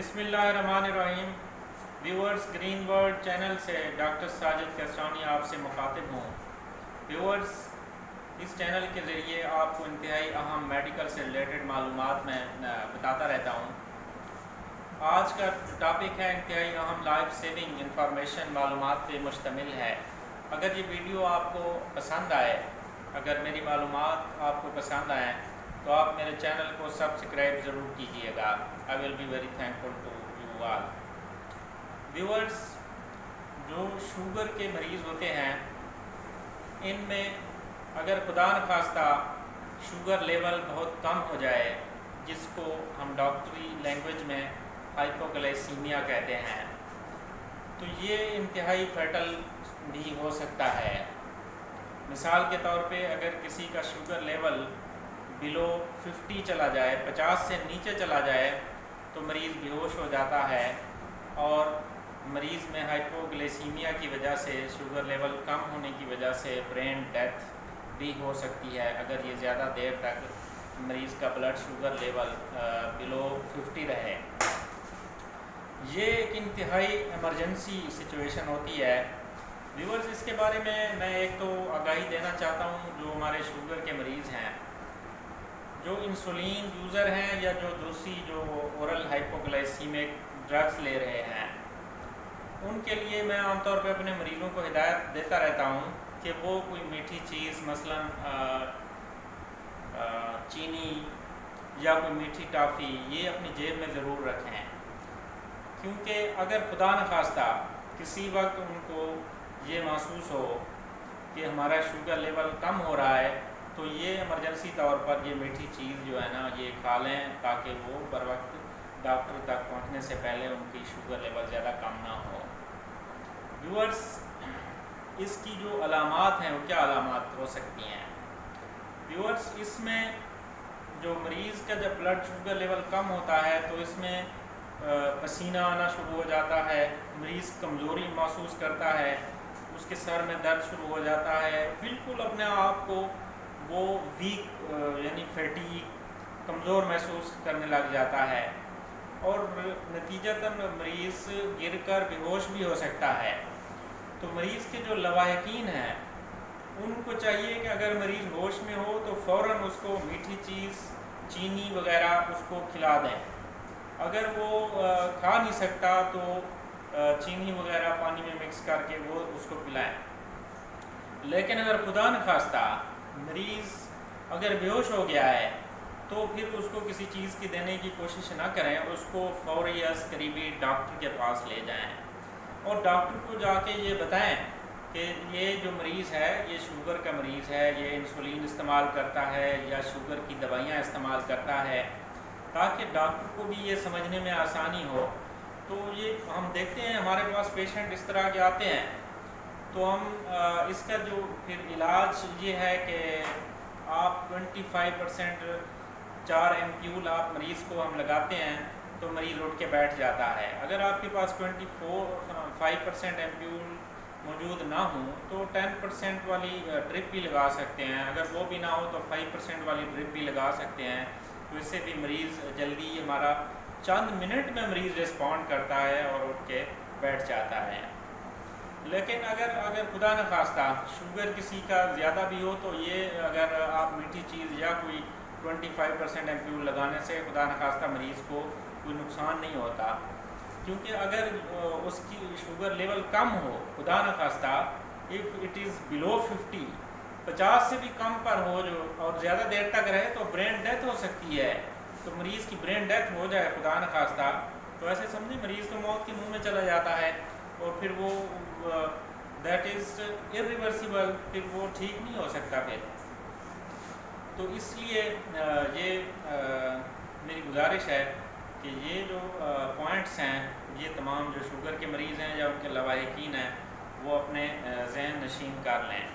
بسم اللہ الرحمن الرحیم۔ ویورز، گرین ورلڈ چینل سے ڈاکٹر ساجد کیسرانی آپ سے مخاطب ہوں۔ ویورز، اس چینل کے ذریعے آپ کو انتہائی اہم میڈیکل سے ریلیٹڈ معلومات میں بتاتا رہتا ہوں۔ آج کا ٹاپک ہے انتہائی اہم لائف سیونگ انفارمیشن، معلومات پہ مشتمل ہے۔ اگر یہ ویڈیو آپ کو پسند آئے، اگر میری معلومات آپ کو پسند آئیں تو آپ میرے چینل کو سبسکرائب ضرور کیجئے گا۔ I will be very thankful to you all. Viewers، جو شوگر کے مریض ہوتے ہیں، ان میں اگر خدا نخواستہ شوگر لیول بہت کم ہو جائے، جس کو ہم ڈاکٹری لینگویج میں ہائپوگلائسیمیا کہتے ہیں، تو یہ انتہائی فیٹل بھی ہو سکتا ہے۔ مثال کے طور پہ اگر کسی کا شوگر لیول بلو 50 چلا جائے، 50 سے نیچے چلا جائے، تو مریض بے ہوش ہو جاتا ہے اور مریض میں ہائپوگلائسیمیا کی وجہ سے، شوگر لیول کم ہونے کی وجہ سے برین ڈیتھ بھی ہو سکتی ہے، اگر یہ زیادہ دیر تک مریض کا بلڈ شوگر لیول بلو 50 رہے۔ یہ ایک انتہائی ایمرجنسی سچویشن ہوتی ہے۔ ویورز، اس کے بارے میں ایک تو آگاہی دینا چاہتا ہوں، جو ہمارے شوگر کے مریض ہیں، جو انسولین یوزر ہیں یا جو دوسری جو اورل ہائپوگلائسیمک ڈرگس لے رہے ہیں، ان کے لیے میں عام طور پہ اپنے مریضوں کو ہدایت دیتا رہتا ہوں کہ وہ کوئی میٹھی چیز، مثلا چینی یا کوئی میٹھی ٹافی، یہ اپنی جیب میں ضرور رکھیں، کیونکہ اگر خدا نخواستہ کسی وقت ان کو یہ محسوس ہو کہ ہمارا شوگر لیول کم ہو رہا ہے، تو یہ ایمرجنسی طور پر یہ میٹھی چیز جو ہے نا، یہ کھا لیں تاکہ وہ بر وقت ڈاکٹر تک پہنچنے سے پہلے ان کی شوگر لیول زیادہ کم نہ ہو۔ ویورز، اس کی جو علامات ہیں وہ کیا علامات ہو سکتی ہیں؟ ویورز، اس میں جو مریض کا جب بلڈ شوگر لیول کم ہوتا ہے تو اس میں پسینہ آنا شروع ہو جاتا ہے، مریض کمزوری محسوس کرتا ہے، اس کے سر میں درد شروع ہو جاتا ہے، بالکل اپنے آپ کو وہ ویک یعنی فیٹی، کمزور محسوس کرنے لگ جاتا ہے، اور نتیجتاً مریض گر کر بے ہوش بھی ہو سکتا ہے۔ تو مریض کے جو لواحقین ہیں، ان کو چاہیے کہ اگر مریض ہوش میں ہو تو فوراً اس کو میٹھی چیز، چینی وغیرہ اس کو کھلا دیں۔ اگر وہ کھا نہیں سکتا تو چینی وغیرہ پانی میں مکس کر کے وہ اس کو پلائیں۔ لیکن اگر خدا نخواستہ مریض اگر بے ہوش ہو گیا ہے تو پھر اس کو کسی چیز کی دینے کی کوشش نہ کریں، اس کو فوری قریبی ڈاکٹر کے پاس لے جائیں اور ڈاکٹر کو جا کے یہ بتائیں کہ یہ جو مریض ہے یہ شوگر کا مریض ہے، یہ انسولین استعمال کرتا ہے یا شوگر کی دوائیاں استعمال کرتا ہے، تاکہ ڈاکٹر کو بھی یہ سمجھنے میں آسانی ہو۔ تو یہ ہم دیکھتے ہیں ہمارے پاس پیشنٹ اس طرح کے آتے ہیں، تو ہم اس کا جو پھر علاج یہ ہے کہ آپ 25% 4 ایمپیول آپ مریض کو ہم لگاتے ہیں تو مریض اٹھ کے بیٹھ جاتا ہے۔ اگر آپ کے پاس 5% ایمپیول موجود نہ ہوں تو 10% والی ڈرپ بھی لگا سکتے ہیں، اگر وہ بھی نہ ہو تو 5% والی ڈرپ بھی لگا سکتے ہیں، تو اس سے بھی مریض جلدی، ہمارا چند منٹ میں مریض رسپونڈ کرتا ہے اور اٹھ کے بیٹھ جاتا ہے۔ لیکن اگر خدا نخواستہ شوگر کسی کا زیادہ بھی ہو تو یہ اگر آپ میٹھی چیز یا کوئی 25% ایمپیول لگانے سے خدا نخواستہ مریض کو کوئی نقصان نہیں ہوتا، کیونکہ اگر اس کی شوگر لیول کم ہو، خدا نخواستہ اف اٹ از بلو 50 سے بھی کم پر ہو جو اور زیادہ دیر تک رہے تو برین ڈیتھ ہو سکتی ہے۔ تو مریض کی برین ڈیتھ ہو جائے خدا نخواستہ تو ایسے سمجھیں مریض تو موت کے منہ میں چلا جاتا ہے، اور پھر وہ دیٹ از irreversible، پھر وہ ٹھیک نہیں ہو سکتا پھر۔ تو اس لیے یہ میری گزارش ہے کہ یہ جو پوائنٹس ہیں، یہ تمام جو شوگر کے مریض ہیں یا ان کے لواحقین ہیں، وہ اپنے ذہن نشین کر لیں۔